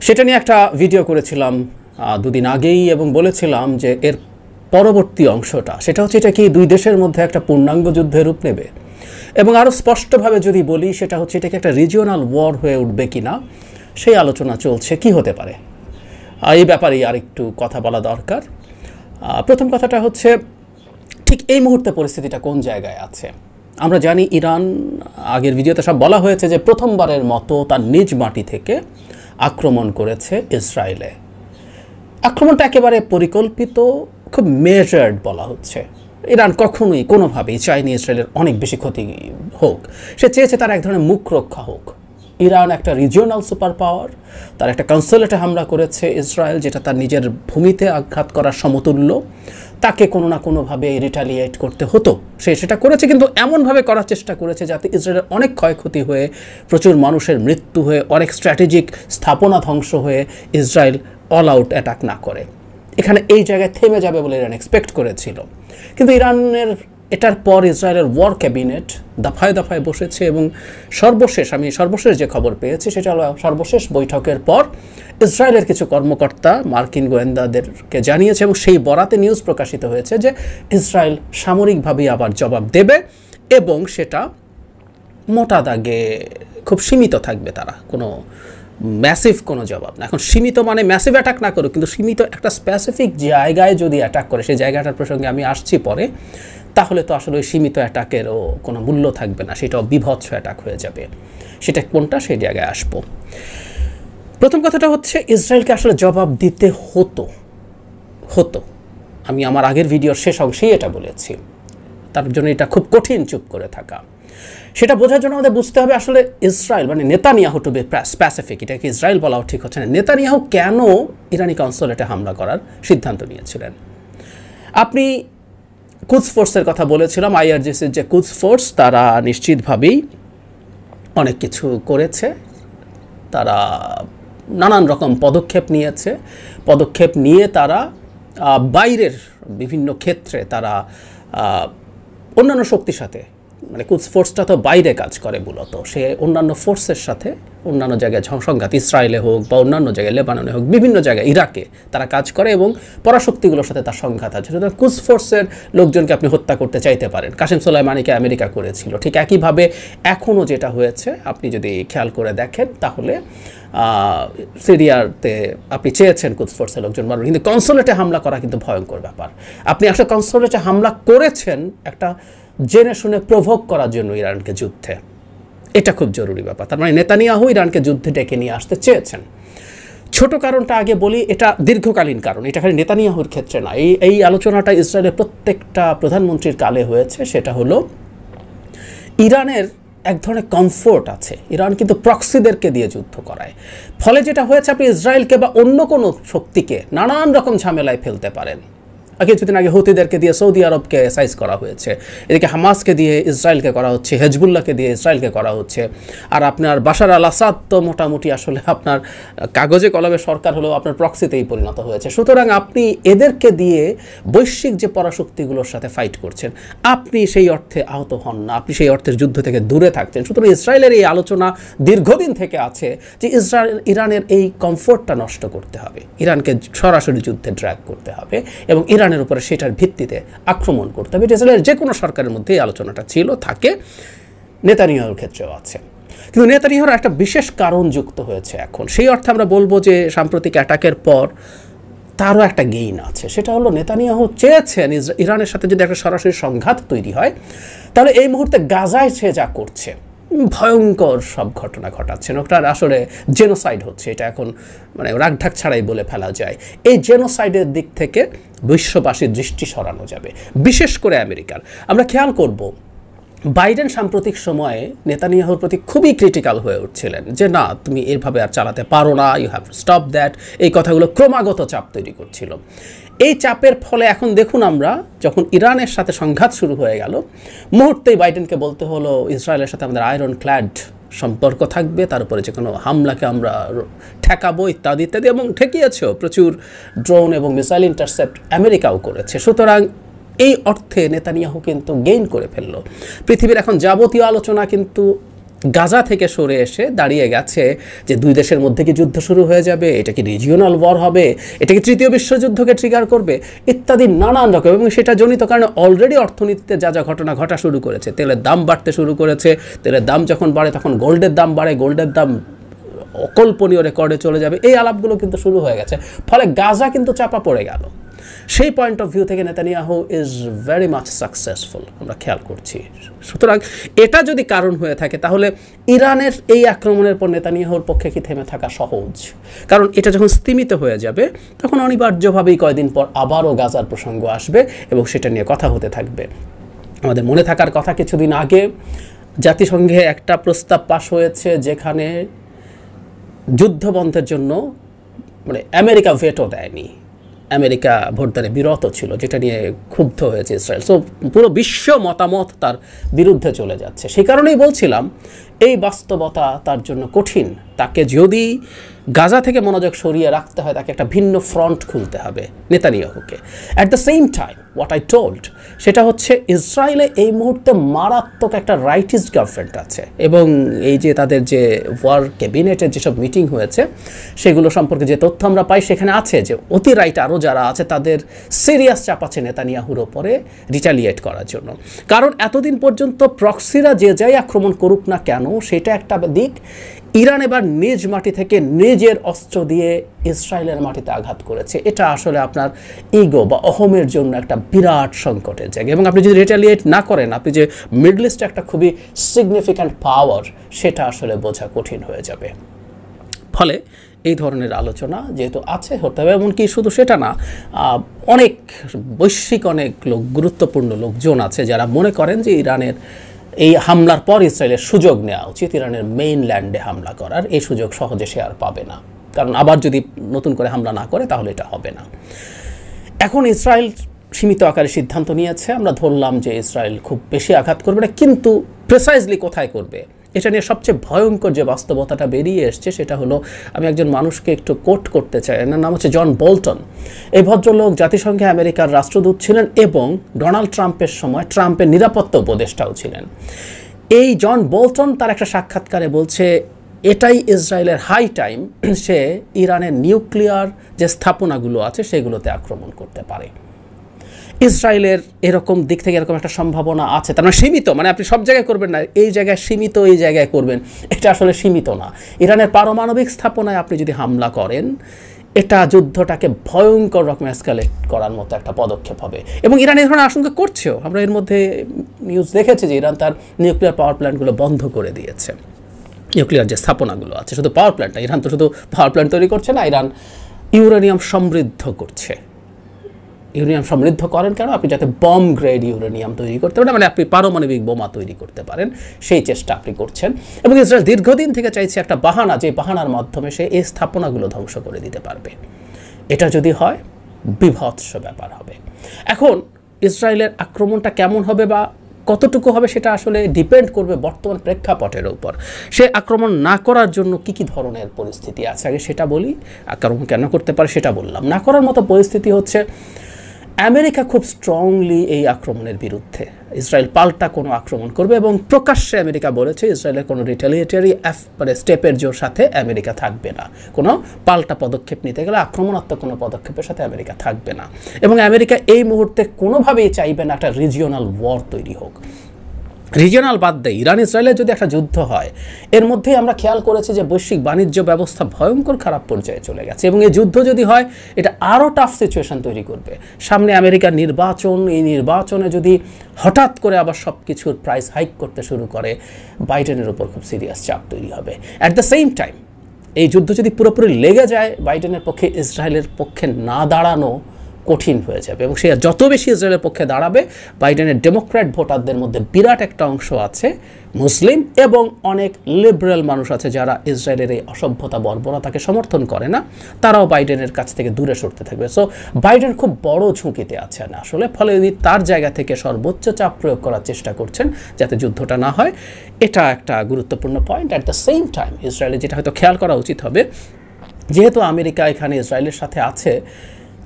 সেটা নিয়ে একটা ভিডিও করেছিলাম দুদিন আগেই এবং বলেছিলাম যে এর পরবর্তী অংশটা সেটা হচ্ছে এটা কি দুই দেশের মধ্যে একটা পূর্ণাঙ্গ যুদ্ধের রূপ নেবে এবং আরও স্পষ্টভাবে যদি বলি সেটা হচ্ছে এটা কি একটা রিজিওনাল ওয়ার হয়ে উঠবে কিনা সেই আলোচনা চলছে কি হতে পারে এই ব্যাপারেই আরেকটু কথা বলা দরকার। প্রথম কথাটা হচ্ছে ঠিক এই মুহূর্তে পরিস্থিতিটা কোন জায়গায় আছে। আমরা জানি ইরান আগের ভিডিওতে সব বলা হয়েছে যে প্রথমবারের মতো তার নিজ মাটি থেকে আক্রমণ করেছে ইসরায়েলে। আক্রমণটা একেবারে পরিকল্পিত, খুব মেজার্ড বলা হচ্ছে। ইরান কখনোই কোনোভাবেই চায়নি ইসরায়েলের অনেক বেশি ক্ষতি হোক, সে চেয়েছে তার এক ধরনের মুখ রক্ষা হোক। ইরান একটা রিজিওনাল সুপার পাওয়ার, তার একটা কনসুলেটে হামলা করেছে ইসরায়েল যেটা তার নিজের ভূমিতে আঘাত করার সমতুল্য, তাকে কোনো না কোনোভাবে রিটালিয়েট করতে হতো, সে সেটা করেছে, কিন্তু এমনভাবে করার চেষ্টা করেছে যাতে ইসরায়েলের অনেক ক্ষয়ক্ষতি হয়ে, প্রচুর মানুষের মৃত্যু হয়ে, অনেক স্ট্র্যাটেজিক স্থাপনা ধ্বংস হয়ে ইসরায়েল অল আউট অ্যাটাক না করে এখানে এই জায়গায় থেমে যাবে বলে ইরান এক্সপেক্ট করেছিল। কিন্তু ইরানের এটার পর ইসরায়েলের ওয়ার ক্যাবিনেট দফায় দফায় বসেছে এবং আমি সর্বশেষ যে খবর পেয়েছি সেটা হলো সর্বশেষ বৈঠকের পর ইসরায়েলের কিছু কর্মকর্তা মার্কিন গোয়েন্দাদেরকে জানিয়েছে এবং সেই বরাতে নিউজ প্রকাশিত হয়েছে যে ইসরায়েল সামরিকভাবেই আবার জবাব দেবে এবং সেটা মোটা দাগে খুব সীমিত থাকবে, তারা কোনো ম্যাসিভ কোনো জবাব না। এখন সীমিত মানে ম্যাসিভ অ্যাটাক না করুক, কিন্তু সীমিত একটা স্পেসিফিক জায়গায় যদি অ্যাটাক করে, সেই জায়গাটার প্রসঙ্গে আমি আসছি পরে, তাহলে তো আসলে ওই সীমিত অ্যাটাকেরও কোনো মূল্য থাকবে না, সেটাও বিভৎস অ্যাটাক হয়ে যাবে। সেটা কোনটা সেই জায়গায় আসবো। প্রথম কথাটা হচ্ছে ইসরায়েলকে আসলে জবাব দিতে হতো। আমি আমার আগের ভিডিওর শেষ অংশেই এটা বলেছি, তার জন্য এটা খুব কঠিন চুপ করে থাকা। সেটা বোঝার জন্য আমাদের বুঝতে হবে আসলে ইসরায়েল মানে নেতানিয়াহু, টু বি স্পেসিফিক, এটা কি ইসরায়েল বলাও ঠিক হচ্ছে না, নেতানিয়াহু কেন ইরানি কনসুলেটে হামলা করার সিদ্ধান্ত নিয়েছিলেন। আপনি কুদস ফোর্সের কথা বলেছিলাম, আইআরজিসির যে কুদস ফোর্স, তারা নিশ্চিতভাবেই অনেক কিছু করেছে, তারা নানান রকম পদক্ষেপ নিয়ে তারা বাইরের বিভিন্ন ক্ষেত্রে তারা অন্যান্য শক্তির সাথে, মানে কুদস ফোর্সটা তো বাইরে কাজ করে মূলত, সে অন্যান্য ফোর্সের সাথে অন্যান্য জায়গায় সংঘাত, ইসরায়েলে হোক বা অন্যান্য জায়গায়, লেবাননে হোক, বিভিন্ন জায়গায়, ইরাকে তারা কাজ করে এবং পরাশক্তিগুলোর সাথে তার সংঘাত আছে। সুতরাং কুদস ফোর্সের লোকজনকে আপনি হত্যা করতে চাইতে পারেন, কাসেম সোলাইমানিকে আমেরিকা করেছিল। ঠিক একইভাবে এখনও যেটা হয়েছে আপনি যদি খেয়াল করে দেখেন তাহলে সিরিয়াতে আপনি চেয়েছেন কুদস ফোর্সের লোকজন মারবেন, কিন্তু কনসুলেটে হামলা করা কিন্তু ভয়ঙ্কর ব্যাপার। আপনি একটা কনসুলেটে হামলা করেছেন একটা জেনে শুনে প্রভোগ করার জন্য ইরানকে যুদ্ধে, এটা খুব জরুরি ব্যাপার। তার মানে নেতানিয়াহু ইরানকে যুদ্ধে ডেকে নিয়ে আসতে চেয়েছেন। ছোট কারণটা আগে বলি, এটা দীর্ঘকালীন কারণ, এটা খালি নেতানিয়াহুর ক্ষেত্রে না, এই আলোচনাটা ইসরায়েলের প্রত্যেকটা প্রধানমন্ত্রীর কালে হয়েছে। সেটা হলো ইরানের এক ধরনের কমফোর্ট আছে, ইরান কিন্তু প্রক্সিদেরকে দিয়ে যুদ্ধ করায়, ফলে যেটা হয়েছে আপনি ইসরায়েলকে বা অন্য কোনো শক্তিকে নানান রকম ঝামেলায় ফেলতে পারেন। কিছুদিন আগে হুতিদেরকে দিয়ে সৌদি আরবকে সাইজ করা হয়েছে, এদিকে হামাসকে দিয়ে ইসরায়েলকে করা হচ্ছে, হেজবুল্লাহকে দিয়ে ইসরায়েলকে করা হচ্ছে, আর আপনার বাশার আল আসাদ তো মোটামুটি আসলে আপনার কাগজে কলমে সরকার হলেও আপনার প্রক্সিতেই পরিণত হয়েছে। সুতরাং আপনি এদেরকে দিয়ে বৈশ্বিক যে পরাশক্তিগুলোর সাথে ফাইট করছেন, আপনি সেই অর্থে আহত হন না, আপনি সেই অর্থের যুদ্ধ থেকে দূরে থাকছেন। সুতরাং ইসরায়েলের এই আলোচনা দীর্ঘদিন থেকে আছে যে ইরানের এই কমফোর্টটা নষ্ট করতে হবে, ইরানকে সরাসরি যুদ্ধে ড্র্যাগ করতে হবে এবং ইরানের উপরে সেটার ভিত্তিতে আক্রমণ করতে হবে। ইসরায়েলের যে কোনো সরকারের মধ্যে এই আলোচনাটা ছিল, থাকে, নেতানিয়াহুর ক্ষেত্রেও আছে। কিন্তু নেতানিয়াহুর একটা বিশেষ কারণ যুক্ত হয়েছে এখন, সেই অর্থে আমরা বলবো যে সাম্প্রতিক অ্যাটাকের পর তারও একটা গেইন আছে। সেটা হলো নেতানিয়াহু চেয়েছেন ইরানের সাথে যদি একটা সরাসরি সংঘাত তৈরি হয় তাহলে এই মুহূর্তে গাজায় সে যা করছে ভয়ঙ্কর সব ঘটনা ঘটাচ্ছেন, ওটার আসলে জেনোসাইড হচ্ছে, এটা এখন মানে রাগঢাক ছাড়াই বলে ফেলা যায়। এই জেনোসাইডের দিক থেকে বিশ্ববাসীর দৃষ্টি সরানো যাবে, বিশেষ করে আমেরিকার। আমরা খেয়াল করব বাইডেন সাম্প্রতিক সময়ে নেতানিয়াহুর প্রতি খুবই ক্রিটিক্যাল হয়ে উঠছিলেন যে না, তুমি এভাবে আর চালাতে পারো না, you have to stop that. এই কথাগুলো ক্রমাগত চাপ তৈরি করছিল। এই চাপের ফলে এখন দেখুন, আমরা যখন ইরানের সাথে সংঘাত শুরু হয়ে গেল, মুহূর্তেই বাইডেনকে বলতে হলো ইসরায়েলের সাথে আমাদের আয়রন ক্ল্যাড সম্পর্ক থাকবে, তার উপরে যে কোনো হামলাকে আমরা ঠেকাবো ইত্যাদি ইত্যাদি, এবং ঠেকিয়েছেও। প্রচুর ড্রোন এবং মিসাইল ইন্টারসেপ্ট আমেরিকাও করেছে। সুতরাং এই অর্থে নেতানিয়াহু কিন্তু গেইন করে ফেললো। পৃথিবীর এখন যাবতীয় আলোচনা কিন্তু গাজা থেকে সরে এসে দাঁড়িয়ে গেছে যে দুই দেশের মধ্যে কি যুদ্ধ শুরু হয়ে যাবে, এটা কি রিজিওনাল ওয়ার হবে, এটা কি তৃতীয় বিশ্বযুদ্ধকে ট্রিগার করবে, ইত্যাদি নানান রকম। এবং সেটা জনিত কারণে অলরেডি অর্থনীতিতে যা যা ঘটনা ঘটা শুরু করেছে, তেলের দাম বাড়তে শুরু করেছে, তেলের দাম যখন বাড়ে তখন গোল্ডের দাম বাড়ে, গোল্ডের দাম অকল্পনীয় রেকর্ডে চলে যাবে, এই আলাপগুলো কিন্তু শুরু হয়ে গেছে। ফলে গাজা কিন্তু চাপা পড়ে গেল। সেই পয়েন্ট অফ ভিউ থেকে Netanyahu is very much successful, আমরা খেয়াল করছি। সুতরাং এটা যদি কারণ হয়ে থাকে তাহলে ইরানের এই আক্রমণের পর নেতানিয়াহুর পক্ষে কি থেমে থাকা সহজ? কারণ এটা যখন স্তিমিত হয়ে যাবে তখন অনিবার্যভাবেই কয়দিন পর আবারও গাজার প্রসঙ্গ আসবে এবং সেটা নিয়ে কথা হতে থাকবে। আমাদের মনে থাকার কথা, কিছুদিন আগে জাতিসংঘে একটা প্রস্তাব পাশ হয়েছে যেখানে যুদ্ধবন্ধের জন্য মানে আমেরিকা ভেটো দেয়নি, আমেরিকা ভোটদানে বিরত ছিল, যেটা নিয়ে ক্ষুব্ধ হয়েছে ইসরায়েল। সো পুরো বিশ্ব মতামত তার বিরুদ্ধে চলে যাচ্ছে। সেই কারণেই বলছিলাম এই বাস্তবতা তার জন্য কঠিন। তাকে যদি গাজা থেকে মনোযোগ সরিয়ে রাখতে হয়, তাকে একটা ভিন্ন ফ্রন্ট খুলতে হবে নেতানিয়াহুকে। At the same time what I told, সেটা হচ্ছে ইসরায়েলে এই মুহূর্তে মারাত্মক একটা রাইটিস্ট গভর্নমেন্ট আছে এবং এই যে তাদের যে ওয়ার ক্যাবিনেটের যেসব মিটিং হয়েছে সেগুলো সম্পর্কে যে তথ্য আমরা পাই সেখানে আছে যে অতি রাইট আরও যারা আছে তাদের সিরিয়াস চাপ আছে নেতানিয়াহুর ওপরে রিটালিয়েট করার জন্য। কারণ এতদিন পর্যন্ত প্রক্সিরা যে যাই আক্রমণ করুক না কেন সেটা একটা দিক, ইরান এবার নিজ মাটি থেকে নিজের অস্ত্র দিয়ে ইসরায়েলের মাটিতে আঘাত করেছে। এটা আসলে আপনার ইগো বা অহমের জন্য একটা বিরাট সংকটের জায়গা। এবং আপনি যদি রিটালিয়েট না করেন, আপনি যে মিডল ইস্টে একটা খুবই সিগনিফিক্যান্ট পাওয়ার, সেটা আসলে বোঝা কঠিন হয়ে যাবে। ফলে এই ধরনের আলোচনা যেহেতু আছে হতে হবে, এমনকি শুধু সেটা না, অনেক বৈশ্বিক অনেক লোক, গুরুত্বপূর্ণ লোকজন আছে যারা মনে করেন যে ইরানের এই হামলার পর ইসরায়েলের সুযোগ নেওয়া উচিত ইরানের মেইনল্যান্ডে হামলা করার। এই সুযোগ সহজে সে আর পাবে না, কারণ আবার যদি নতুন করে হামলা না করে তাহলে এটা হবে না। এখন ইসরায়েল সীমিত আকারে সিদ্ধান্ত নিয়েছে, আমরা ধরলাম যে ইসরায়েল খুব বেশি আঘাত করবে না, কিন্তু প্রিসাইজলি কোথায় করবে এটা নিয়ে সবচেয়ে ভয়ঙ্কর যে বাস্তবতাটা বেরিয়ে এসছে সেটা হলো, আমি একজন মানুষকে একটু কোট করতে চাই, এনার নাম হচ্ছে জন বোল্টন। এই ভদ্রলোক জাতিসংঘে আমেরিকার রাষ্ট্রদূত ছিলেন এবং ডোনাল্ড ট্রাম্পের সময় ট্রাম্পের নিরাপত্তা উপদেষ্টাও ছিলেন। এই জন বোল্টন তার একটা সাক্ষাৎকারে বলছে এটাই ইসরায়েলের হাই টাইম সে ইরানের নিউক্লিয়ার যে স্থাপনাগুলো আছে সেগুলোতে আক্রমণ করতে পারে। ইসরায়েলের এরকম দিক থেকে এরকম একটা সম্ভাবনা আছে, তার মানে সীমিত, মানে আপনি সব জায়গায় করবেন না, এই জায়গায় সীমিত, এই জায়গায় করবেন, এটা আসলে সীমিত না। ইরানের পারমাণবিক স্থাপনায় আপনি যদি হামলা করেন, এটা যুদ্ধটাকে ভয়ঙ্কর রকম এসকালেট করার মতো একটা পদক্ষেপ হবে। এবং ইরান এই ধরনের আশঙ্কা করছেও। আমরা এর মধ্যে নিউজ দেখেছি যে ইরান তার নিউক্লিয়ার পাওয়ার প্ল্যান্টগুলো বন্ধ করে দিয়েছে। নিউক্লিয়ার যে স্থাপনাগুলো আছে, শুধু পাওয়ার প্ল্যান্ট না, ইরান তো শুধু পাওয়ার প্ল্যান্ট তৈরি করছে না, ইরান ইউরেনিয়াম সমৃদ্ধ করছে। ইউরেনিয়াম সমৃদ্ধ করেন কেন? আপনি যাতে বম গ্রেড ইউরেনিয়াম তৈরি করতে পারেন, মানে আপনি পারমাণবিক বোমা তৈরি করতে পারেন, সেই চেষ্টা আপনি করছেন। এবং ইসরায়েল দীর্ঘদিন থেকে চাইছে একটা বাহানা, যে বাহানার মাধ্যমে সে এই স্থাপনাগুলো ধ্বংস করে দিতে পারবে। এটা যদি হয় বিভৎস ব্যাপার হবে। এখন ইসরায়েলের আক্রমণটা কেমন হবে বা কতটুকু হবে সেটা আসলে ডিপেন্ড করবে বর্তমান প্রেক্ষাপটের উপর। সে আক্রমণ না করার জন্য কী কী ধরনের পরিস্থিতি আছে আগে সেটা বলি। আক্রমণ কেন করতে পারে সেটা বললাম। না করার মতো পরিস্থিতি হচ্ছে আমেরিকা খুব স্ট্রংলি এই আক্রমণের বিরুদ্ধে, ইসরায়েল পাল্টা কোনো আক্রমণ করবে এবং প্রকাশ্যে আমেরিকা বলেছে ইসরায়েলের কোনো রিটালিয়েটারি মানে স্টেপের জোর সাথে আমেরিকা থাকবে না, কোনো পাল্টা পদক্ষেপ নিতে গেলে আক্রমণাত্মক কোনো পদক্ষেপের সাথে আমেরিকা থাকবে না। এবং আমেরিকা এই মুহূর্তে কোনোভাবেই চাইবে না একটা রিজিওনাল ওয়ার তৈরি হোক। রিজিওনাল বাদ দেয়, ইরান ইসরায়েলের যদি একটা যুদ্ধ হয়, এর মধ্যেই আমরা খেয়াল করেছি যে বৈশ্বিক বাণিজ্য ব্যবস্থা ভয়ঙ্কর খারাপ পর্যায়ে চলে গেছে এবং এই যুদ্ধ যদি হয় এটা আরও টাফ সিচুয়েশন তৈরি করবে। সামনে আমেরিকার নির্বাচন, এই নির্বাচনে যদি হঠাৎ করে আবার সব কিছুর প্রাইস হাইক করতে শুরু করে, বাইডেনের উপর খুব সিরিয়াস চাপ তৈরি হবে। অ্যাট দ্য সেম টাইম এই যুদ্ধ যদি পুরোপুরি লেগে যায়, বাইডেনের পক্ষে ইসরায়েলের পক্ষে না দাঁড়ানো কঠিন হয়ে যাবে এবং সে যত বেশি ইসরায়েলের পক্ষে দাঁড়াবে, বাইডেনের ডেমোক্র্যাট ভোটারদের মধ্যে বিরাট একটা অংশ আছে মুসলিম এবং অনেক লিবারেল মানুষ আছে যারা ইসরায়েলের এই অসভ্যতা বর্বরতাকে সমর্থন করে না, তারাও বাইডেনের কাছ থেকে দূরে সরতে থাকবে। সো বাইডেন খুব বড় ঝুঁকিতে আছেন আসলে। ফলে উনি তার জায়গা থেকে সর্বোচ্চ চাপ প্রয়োগ করার চেষ্টা করছেন যাতে যুদ্ধটা না হয়। এটা একটা গুরুত্বপূর্ণ point. At the same time ইসরায়েলের যেটা হয়তো খেয়াল করা উচিত হবে, যেহেতু আমেরিকা এখানে ইসরায়েলের সাথে আছে,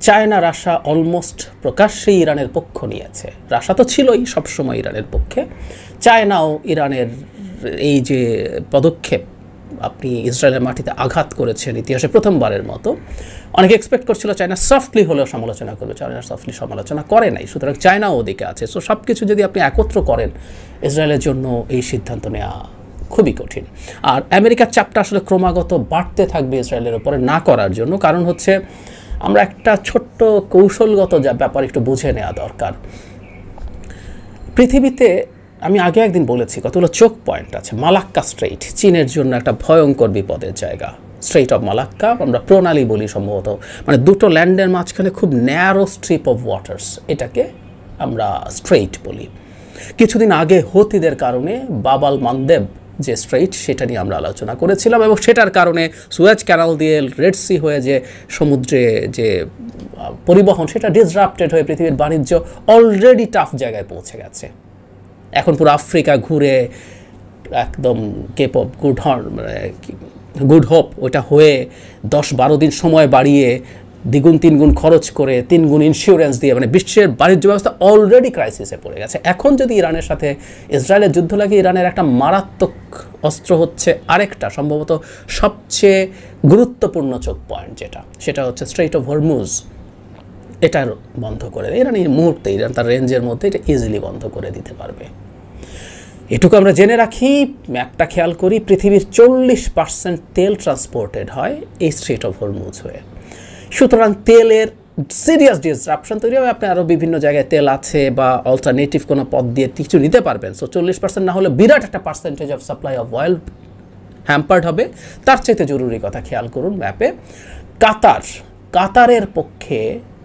চায়না, রাশিয়া অলমোস্ট প্রকাশ্যেই ইরানের পক্ষ নিয়েছে। রাশিয়া তো ছিলই সবসময় ইরানের পক্ষে, চায়নাও ইরানের এই যে পদক্ষেপ, আপনি ইসরায়েলের মাটিতে আঘাত করেছেন ইতিহাসে প্রথমবারের মতো, অনেকে এক্সপেক্ট করছিল চায়না সফটলি হলেও সমালোচনা করবে, চায়না সফটলি সমালোচনা করে নাই, সুতরাং চায়নাও ওদিকে আছে। সো সব কিছু যদি আপনি একত্র করেন, ইসরায়েলের জন্য এই সিদ্ধান্ত নেওয়া খুবই কঠিন। আর আমেরিকার চাপটা আসলে ক্রমাগত বাড়তে থাকবে ইসরায়েলের উপরে না করার জন্য, কারণ হচ্ছে আমরা একটা ছোট্ট কৌশলগত ব্যাপার একটু বুঝে নেওয়া দরকার। পৃথিবীতে আমি আগে একদিন বলেছি কতগুলো চোখ পয়েন্ট আছে। মালাক্কা স্ট্রেইট চীনের জন্য একটা ভয়ঙ্কর বিপদের জায়গা। স্ট্রেইট অফ মালাক্কা আমরা প্রণালী বলি সম্ভবত, মানে দুটো ল্যান্ডের মাঝখানে খুব ন্যারো স্ট্রিপ অফ ওয়াটার্স, এটাকে আমরা স্ট্রেইট বলি। কিছুদিন আগে হুতিদের কারণে বাবাল মানদেব যে স্ট্রেইট, সেটা নিয়ে আমরা আলোচনা করেছিলাম, এবং সেটার কারণে সুয়েজ ক্যানাল দিয়ে রেড সি হয়ে যে সমুদ্রে যে পরিবহন, সেটা ডিসরাপ্টেড হয়ে পৃথিবীর বাণিজ্য অলরেডি টাফ জায়গায় পৌঁছে গেছে। এখন পুরো আফ্রিকা ঘুরে একদম কেপ অফ গুড হোপ ওটা হয়ে 10-12 দিন সময় বাড়িয়ে দ্বিগুণ তিনগুণ খরচ করে 3 গুণ ইন্স্যুরেন্স দিয়ে, মানে বিশ্বের বাণিজ্য ব্যবস্থা অলরেডি ক্রাইসিসে পড়ে গেছে। এখন যদি ইরানের সাথে ইসরায়েলের যুদ্ধ লাগে, ইরানের একটা মারাত্মক অস্ত্র হচ্ছে আরেকটা সম্ভবত সবচেয়ে গুরুত্বপূর্ণ চোখ পয়েন্ট, সেটা হচ্ছে স্ট্রেইট অফ হরমুজ। এটা বন্ধ করে দেয় ইরান এই মুহূর্তে, ইরান তার রেঞ্জের মধ্যে এটা ইজিলি বন্ধ করে দিতে পারবে। এটুকু আমরা জেনে রাখি, ম্যাপটা খেয়াল করি, পৃথিবীর 40% তেল ট্রান্সপোর্টেড হয় এই স্ট্রেইট অফ হরমুজ হয়ে। সুতরাং তেলের সিরিয়াস ডিসরাপশন তৈরি হবে। আপনি আরও বিভিন্ন জায়গায় তেল আছে বা অল্টারনেটিভ কোনো পথ দিয়ে কিছু নিতে পারবেন। সো 40% না হলে বিরাট একটা percentage of supply of oil hampered হবে। তার চাইতে জরুরি কথা খেয়াল করুন ম্যাপে, কাতারের পক্ষে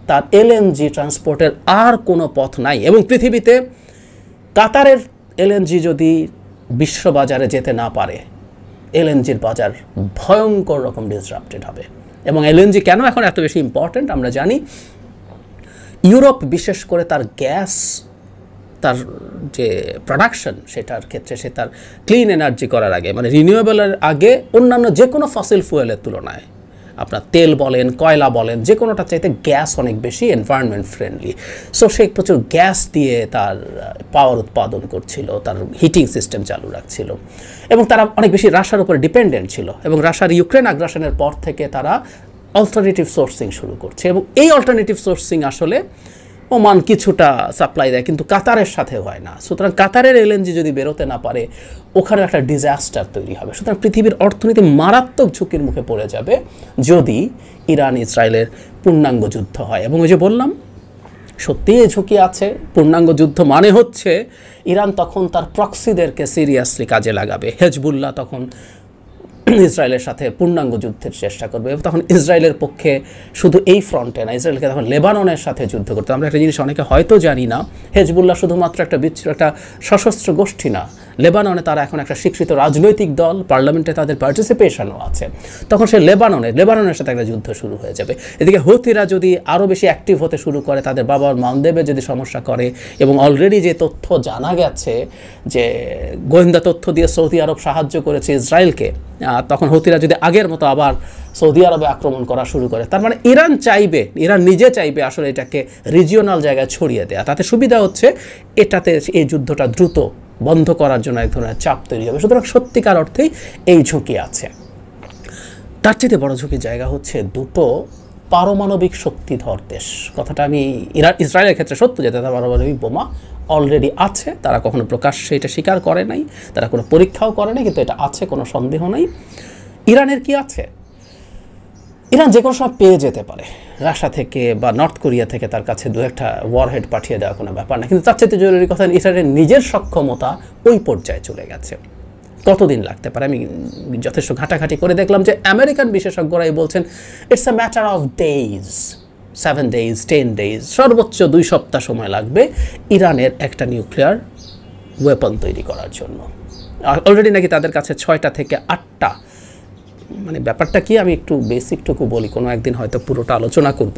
তার এলএনজি ট্রান্সপোর্টের আর কোনো পথ নাই, এবং পৃথিবীতে কাতারের এলএনজি যদি বিশ্ববাজারে যেতে না পারে, এলএনজির বাজার ভয়ঙ্কর রকম ডিসরাপ্টেড হবে। এবং এলএনজি কেন এখন এত বেশি ইম্পর্ট্যান্ট আমরা জানি। ইউরোপ বিশেষ করে তার গ্যাস, তার যে প্রোডাকশন, সেটার ক্ষেত্রে সে তার ক্লিন এনার্জি করার আগে, মানে রিনিউয়েবলের আগে অন্যান্য যে কোনো ফসিল ফুয়েলের তুলনায় আপনার তেল বলেন, কয়লা বলেন, যে কোনোটা চাইতে গ্যাস অনেক বেশি এনভায়রনমেন্ট ফ্রেন্ডলি। সো সে প্রচুর গ্যাস দিয়ে তার পাওয়ার উৎপাদন করছিল, তার হিটিং সিস্টেম চালু রাখছিল, এবং তারা অনেক বেশি রাশিয়ার উপর ডিপেন্ডেন্ট ছিল। এবং রাশিয়ার ইউক্রেন আগ্রাসনের পর থেকে তারা অল্টারনেটিভ সোর্সিং শুরু করছে, এবং এই অল্টারনেটিভ সোর্সিং আসলে ওমান কিছুটা সাপ্লাই দেয়, কিন্তু কাতারের সাথে হয় না। সুতরাং কাতারের এলএনজি যদি বেরোতে না পারে, ওখানে একটা ডিজাস্টার তৈরি হবে। সুতরাং পৃথিবীর অর্থনীতি মারাত্মক ঝুঁকির মুখে পড়ে যাবে যদি ইরান ইসরায়েলের পূর্ণাঙ্গ যুদ্ধ হয়। এবং ওই যে বললাম, সত্যিই এই ঝুঁকি আছে। পূর্ণাঙ্গ যুদ্ধ মানে হচ্ছে ইরান তখন তার প্রক্সিদেরকে সিরিয়াসলি কাজে লাগাবে। হেজবুল্লাহ তখন ইসরায়েলের সাথে পূর্ণাঙ্গ যুদ্ধের চেষ্টা করবে, এবং তখন ইসরায়েলের পক্ষে শুধু এই ফ্রন্টে না, ইসরায়েলকে তখন লেবাননের সাথে যুদ্ধ করতে। আমরা একটা জিনিস অনেকে হয়তো জানি না, হেজবুল্লাহ শুধুমাত্র একটা সশস্ত্র গোষ্ঠী না, লেবাননে তারা এখন একটা স্বীকৃত রাজনৈতিক দল, পার্লামেন্টে তাদের পার্টিসিপেশনও আছে। তখন সে লেবাননের সাথে একটা যুদ্ধ শুরু হয়ে যাবে। এদিকে হুতিরা যদি আরও বেশি অ্যাক্টিভ হতে শুরু করে, তাদের বাবার মানদেবের যদি সমস্যা করে, এবং অলরেডি যে তথ্য জানা গেছে যে গোয়েন্দা তথ্য দিয়ে সৌদি আরব সাহায্য করেছে ইসরায়েলকে, তখন হুতিরা যদি আগের মতো আবার সৌদি আরবে আক্রমণ করা শুরু করে, তার মানে ইরান নিজে চাইবে আসলে এটাকে রিজিওনাল জায়গায় ছড়িয়ে দেয়া। তাতে সুবিধা হচ্ছে এটাতে এই যুদ্ধটা দ্রুত বন্ধ করার জন্য এক ধরনের চাপ তৈরি হবে। সুতরাং সত্যিকার অর্থেই এই ঝুঁকি আছে। তার চেয়ে বড় ঝুঁকির জায়গা হচ্ছে দুটো পারমাণবিক শক্তিধর দেশ। কথাটা আমি ইসরায়েলের ক্ষেত্রে সত্য যে তাদের পারমাণবিক বোমা অলরেডি আছে, তারা কখনো প্রকাশ্যে এটা স্বীকার করে নাই, তারা কোনো পরীক্ষাও করে নাই, কিন্তু এটা আছে, কোনো সন্দেহ নাই। ইরানের কি আছে? ইরান যে কোনো সময় পেয়ে যেতে পারে রাশিয়া থেকে বা নর্থ কোরিয়া থেকে, তার কাছে দু একটা ওয়ারহেড পাঠিয়ে দেওয়া কোনো ব্যাপার না। কিন্তু তার চেয়ে জরুরি কথা, ইসরায়েলের নিজের সক্ষমতা ওই পর্যায়ে চলে গেছে। কতদিন লাগতে পারে? আমি যথেষ্ট ঘাটাঘাটি করে দেখলাম যে আমেরিকান বিশেষজ্ঞরাই বলছেন it's a matter of days, 7 days 10 days, সর্বোচ্চ 2 সপ্তাহ সময় লাগবে ইরানের একটা নিউক্লিয়ার ওয়েপন তৈরি করার জন্য। অলরেডি নাকি তাদের কাছে 6টা থেকে 8টা, মানে ব্যাপারটা কি আমি একটু বেসিকটুকু বলি, কোনো একদিন হয়তো পুরোটা আলোচনা করব।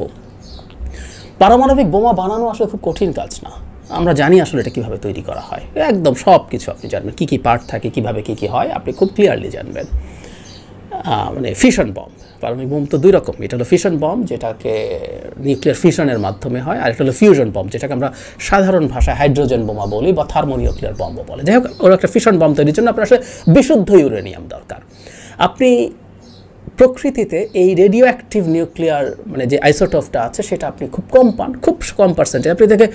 পারমাণবিক বোমা বানানো আসলে খুব কঠিন কাজ না। আমরা জানি আসলে এটা কীভাবে তৈরি করা হয়, একদম সব কিছু আপনি জানবেন, কী কী পার্ট থাকে, কীভাবে কী কী হয়, আপনি খুব ক্লিয়ারলি জানবেন। মানে ফিশন বম। পারমাণবিক বোম তো দুই রকম, এটা হলো ফিশন বম যেটাকে নিউক্লিয়ার ফিশনের মাধ্যমে হয়, আর এটা হলো ফিউশন বম যেটাকে আমরা সাধারণ ভাষায় হাইড্রোজেন বোমা বলি বা থার্মোনিউক্লিয়ার বম্বও বলে। যাই হোক, ওর একটা ফিশন বম তৈরির জন্য আপনার আসলে বিশুদ্ধ ইউরেনিয়াম দরকার। আপনি প্রকৃতিতে এই রেডিও অ্যাক্টিভ নিউক্লিয়ার মানে যে আইসোটোপটা আছে সেটা আপনি খুব কম পান, খুব কম পার্সেন্টেজ। আপনি দেখে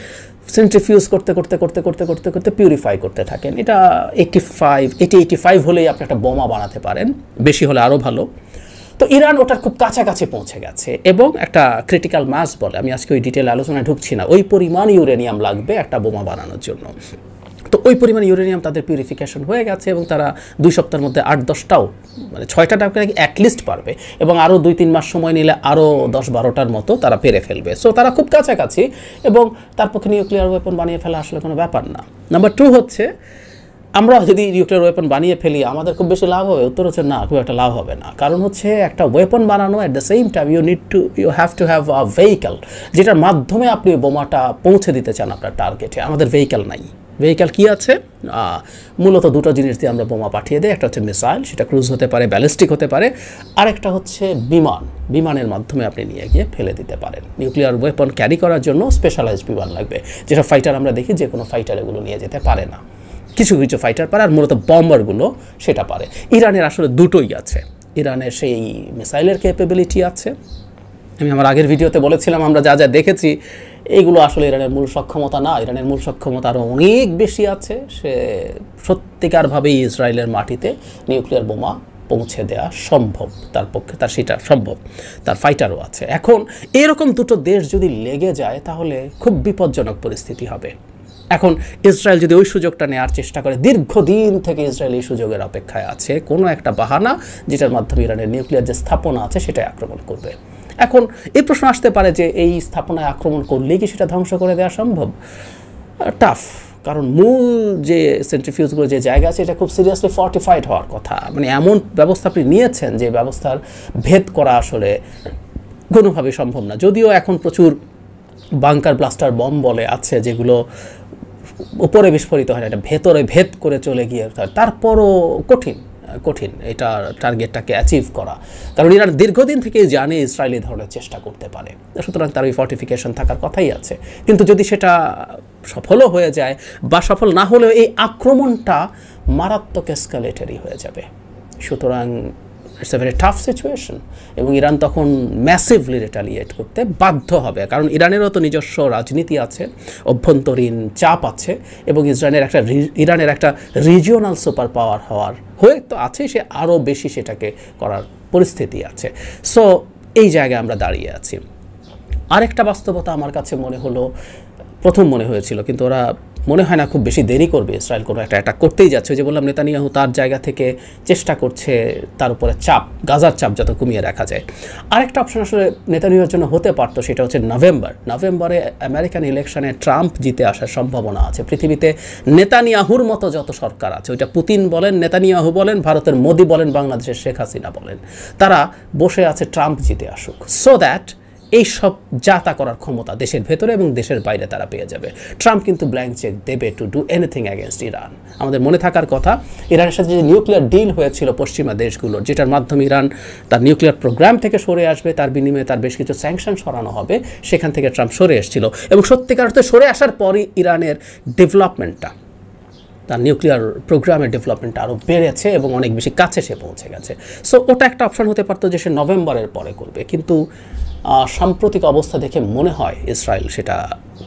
সেন্ট্রিফিউজ করতে করতে করতে করতে করতে করতে পিউরিফাই করতে থাকেন। এটা 85 হলেই আপনি একটা বোমা বানাতে পারেন, বেশি হলে আরও ভালো। তো ইরান ওটার খুব কাছাকাছি পৌঁছে গেছে এবং একটা ক্রিটিক্যাল মাস বলে, আমি আজকে ওই ডিটেল আলোচনায় ঢুকছি না, ওই পরিমাণ ইউরেনিয়াম লাগবে একটা বোমা বানানোর জন্য। তো ওই পরিমাণ ইউরেনিয়াম তাদের পিউরিফিকেশন হয়ে গেছে এবং তারা 2 সপ্তাহের মধ্যে 8-10টাও মানে 6টা টাকা অ্যাটলিস্ট পারবে এবং আরও 2-3 মাস সময় নিলে আরও 10-12টার মতো তারা পেরে ফেলবে। সো তারা খুব কাছাকাছি এবং তার পক্ষে নিউক্লিয়ার ওয়েপন বানিয়ে ফেলা আসলে কোনো ব্যাপার না। নাম্বার 2 হচ্ছে, আমরা যদি নিউক্লিয়ার ওয়েপন বানিয়ে ফেলি আমাদের খুব বেশি লাভ হবে? উত্তর হচ্ছে না, খুব একটা লাভ হবে না। কারণ হচ্ছে একটা ওয়েপন বানানো at the same time you have to have a vehicle যেটার মাধ্যমে আপনি বোমাটা পৌঁছে দিতে চান আপনার টার্গেটে। আমাদের ভেহিক্যাল নাই। ভেহিক্যাল কী আছে? মূলত 2টো জিনিস দিয়ে আমরা বোমা পাঠিয়ে দিই। একটা হচ্ছে মিসাইল, সেটা ক্রুজ হতে পারে, ব্যালিস্টিক হতে পারে, আরেকটা হচ্ছে বিমান। বিমানের মাধ্যমে আপনি নিয়ে গিয়ে ফেলে দিতে পারেন। নিউক্লিয়ার ওয়েপন ক্যারি করার জন্য স্পেশালাইজড বিমান লাগবে, যেটা ফাইটার আমরা দেখি যে কোনো ফাইটার এগুলো নিয়ে যেতে পারে না। কিছু কিছু ফাইটার পারে, আর মূলত বম্বারগুলো সেটা পারে। ইরানের আসলে দুটোই আছে। ইরানের সেই মিসাইলের ক্যাপেবিলিটি আছে, আমি আমার আগের ভিডিওতে বলেছিলাম আমরা যা যা দেখেছি এইগুলো আসলে ইরানের মূল সক্ষমতা না। ইরানের মূল সক্ষমতা আরও অনেক বেশি আছে। সে সত্যিকারভাবেই ইসরায়েলের মাটিতে নিউক্লিয়ার বোমা পৌঁছে দেওয়া সম্ভব, তার পক্ষে তার সেটা সম্ভব, তার ফাইটারও আছে। এখন এরকম দুটো দেশ যদি লেগে যায় তাহলে খুব বিপজ্জনক পরিস্থিতি হবে। এখন ইসরায়েল যদি ওই সুযোগটা নেওয়ার চেষ্টা করে, দীর্ঘদিন থেকে ইসরায়েল এই সুযোগের অপেক্ষায় আছে, কোনো একটা বাহানা যেটার মাধ্যমে ইরানের নিউক্লিয়ার যে স্থাপনা আছে সেটাই আক্রমণ করবে। এখন এই প্রশ্ন আসতে পারে যে এই স্থাপনায় আক্রমণ করলেই কি সেটা ধ্বংস করে দেওয়া সম্ভব? টাফ, কারণ মূল যে সেন্ট্রিফিউজগুলো যে জায়গা আছে এটা খুব সিরিয়াসলি ফর্টিফাইড হওয়ার কথা। মানে এমন ব্যবস্থা আপনি নিয়েছেন যে ব্যবস্থার ভেদ করা আসলে কোনোভাবেই সম্ভব না। যদিও এখন প্রচুর বাংকার ব্লাস্টার বম বলে আছে যেগুলো উপরে বিস্ফোরিত হয় না, এটা ভেতরে ভেদ করে চলে গিয়ে, তারপরও কঠিন এটা টার্গেটটাকে অ্যাচিভ করা। কারণ ইরান দীর্ঘদিন থেকে জানে ইসরায়েল এই ধরনের চেষ্টা করতে পারে, সুতরাং তার ওই ফর্টিফিকেশন থাকার কথাই আছে। কিন্তু যদি সেটা সফলও হয়ে যায় বা সফল না হলেও এই আক্রমণটা মারাত্মক এসকালেটরি হয়ে যাবে। সুতরাং it's a very tough situation এবং ইরান তখন ম্যাসিভলি রিটালিয়েট করতে বাধ্য হবে। কারণ ইরানেরও তো নিজস্ব রাজনীতি আছে, অভ্যন্তরীণ চাপ আছে এবং ইরানের একটা রিজিওনাল সুপার পাওয়ার হয়ে তো আছে, সে আরও বেশি সেটাকে করার পরিস্থিতি আছে। সো এই জায়গায় আমরা দাঁড়িয়ে আছি। আরেকটা বাস্তবতা আমার কাছে প্রথম মনে হয়েছিল, কিন্তু ওরা মনে হয় না খুব বেশি দেরি করবে। ইসরায়েল কোনো একটা অ্যাটাক করতেই যাচ্ছে, যে বললাম নেতানিয়াহু তার জায়গা থেকে চেষ্টা করছে তার উপরে গাজার চাপ যত কমিয়ে রাখা যায়। আরেকটা অপশন আসলে নেতানিয়াহুর জন্য হতে পারতো, সেটা হচ্ছে নভেম্বরে আমেরিকান ইলেকশনে ট্রাম্প জিতে আসার সম্ভাবনা আছে। পৃথিবীতে নেতানিয়াহুর মতো যত সরকার আছে, ওইটা পুতিন বলেন, নেতানিয়াহু বলেন, ভারতের মোদি বলেন, বাংলাদেশের শেখ হাসিনা বলেন, তারা বসে আছে ট্রাম্প জিতে আসুক, সো দ্যাট এই সব যাতা করার ক্ষমতা দেশের ভেতরে এবং দেশের বাইরে তারা পেয়ে যাবে। ট্রাম্প কিন্তু ব্ল্যাঙ্ক চেক দেবে to do anything against Iran. আমাদের মনে থাকার কথা, ইরানের সাথে যে নিউক্লিয়ার ডিল হয়েছিল পশ্চিমা দেশগুলোর, যেটার মাধ্যমে ইরান তার নিউক্লিয়ার প্রোগ্রাম থেকে সরে আসবে, তার বিনিময়ে তার বেশ কিছু স্যাংশন সরানো হবে, সেখান থেকে ট্রাম্প সরে এসেছিল এবং সত্যিকার অর্থে সরে আসার পরই ইরানের ডেভেলপমেন্টটা, তার নিউক্লিয়ার প্রোগ্রামের ডেভেলপমেন্ট আরও বেড়েছে এবং অনেক বেশি কাছে সে পৌঁছে গেছে। সো ওটা একটা অপশন হতে পারতো যে সে নভেম্বরের পরে করবে, কিন্তু সাম্প্রতিক অবস্থা দেখে মনে হয় ইসরায়েল সেটা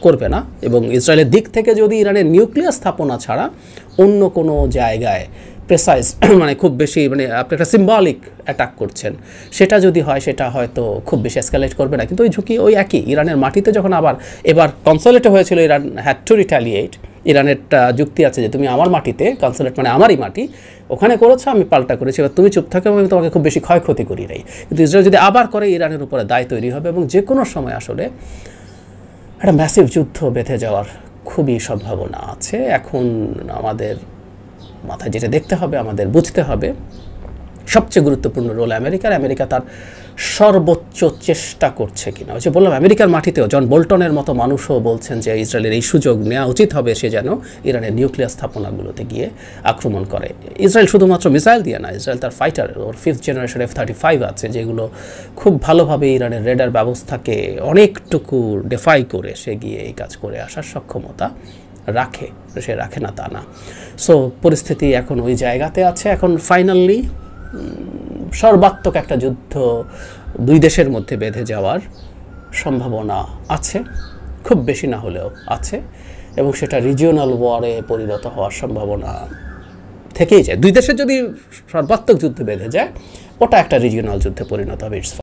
করবে না। এবং ইসরায়েলের দিক থেকে যদি ইরানের নিউক্লিয়ার স্থাপনা ছাড়া অন্য কোনো জায়গায় প্রেসাইজ মানে খুব বেশি আপনি একটা সিম্বলিক অ্যাটাক করছেন, সেটা যদি হয় সেটা হয়তো খুব বেশি এসকালেট করবে না। কিন্তু ওই ঝুঁকি ওই একই, ইরানের মাটিতে যখন এবার কনসোলেটে হয়েছিল, ইরান হ্যাড টু রিটালিয়েট। ইরানের যুক্তি আছে যে তুমি আমার মাটিতে, কনসোলেট মানে আমারই মাটি, ওখানে করেছো, আমি পাল্টা করেছি, এবার তুমি চুপ থাকো, আমি তোমাকে খুব বেশি ক্ষয়ক্ষতি করি নাই। কিন্তু ইসরায়েল যদি আবার করে, ইরানের উপরে দায় তৈরি হবে এবং যে কোনো সময় আসলে একটা ম্যাসিভ যুদ্ধ বেঁধে যাওয়ার খুবই সম্ভাবনা আছে। এখন আমাদের মাথায় যেটা দেখতে হবে, আমাদের বুঝতে হবে, সবচেয়ে গুরুত্বপূর্ণ রোল আমেরিকা তার সর্বোচ্চ চেষ্টা করছে কিনা। ওই যে বললাম, আমেরিকার মাটিতেও জন বোল্টনের মতো মানুষও বলছেন যে ইসরায়েলের এই সুযোগ নেওয়া উচিত হবে, সে যেন ইরানের নিউক্লিয়ার স্থাপনাগুলোতে গিয়ে আক্রমণ করে। ইসরায়েল শুধুমাত্র মিসাইল দিয়ে না, ইসরায়েল তার ফাইটার, ওর 5th জেনারেশন F-35 আছে, যেগুলো খুব ভালোভাবে ইরানের রেডার ব্যবস্থাকে অনেকটুকু ডেফাই করে সে গিয়ে এই কাজ করে আসার সক্ষমতা রাখে। সে রাখে না তা না। সো পরিস্থিতি এখন ওই জায়গাতে আছে। এখন ফাইনালি সর্বাত্মক একটা যুদ্ধ দুই দেশের মধ্যে বেঁধে যাওয়ার সম্ভাবনা আছে, খুব বেশি না হলেও আছে, এবং সেটা রিজিওনাল ওয়ারে পরিণত হওয়ার সম্ভাবনা থেকেই যায়। দুই দেশের যদি সর্বাত্মক যুদ্ধ বেঁধে যায়, ওটা একটা রিজিওনাল যুদ্ধে পরিণত হবে।